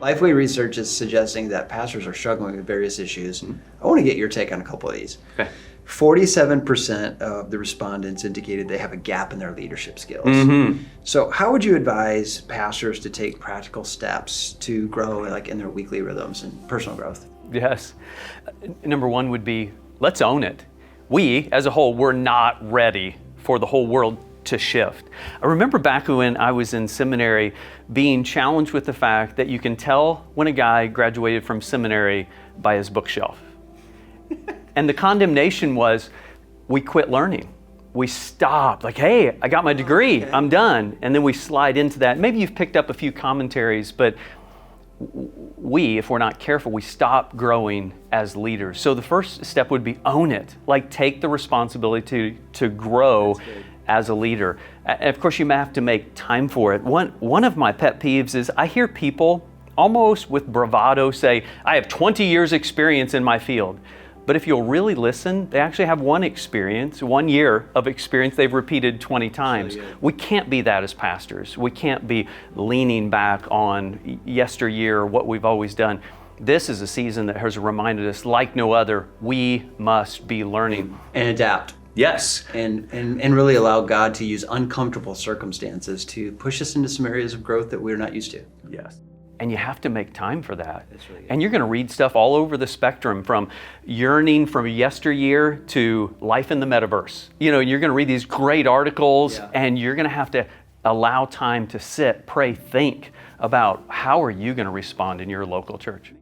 Lifeway Research is suggesting that pastors are struggling with various issues. I want to get your take on a couple of these. Okay. 47% of the respondents indicated they have a gap in their leadership skills. So how would you advise pastors to take practical steps to grow like in their weekly rhythms and personal growth? Yes. Number one would be, let's own it. We, as a whole, we're not ready for the whole world to shift. I remember back when I was in seminary being challenged with the fact that you can tell when a guy graduated from seminary by his bookshelf. And the condemnation was, we quit learning. We stopped, like, hey, I got my degree, I'm done. And then we slide into that. Maybe you've picked up a few commentaries, but we, if we're not careful, we stop growing as leaders. So the first step would be own it. Like, take the responsibility to grow as a leader. And of course, you may have to make time for it. One of my pet peeves is I hear people almost with bravado say, I have 20 years experience in my field. But if you'll really listen, they actually have 1 year of experience they've repeated 20 times. We can't be that as pastors. We can't be leaning back on yesteryear or what we've always done. This is a season that has reminded us, like no other, we must be learning. And adapt. Yes. And really allow God to use uncomfortable circumstances to push us into some areas of growth that we're not used to. Yes. And you have to make time for that. That's really good. And you're going to read stuff all over the spectrum, from yearning from yesteryear to life in the metaverse. You know, you're going to read these great articles, and you're going to have to allow time to sit, pray, think about how are you going to respond in your local church.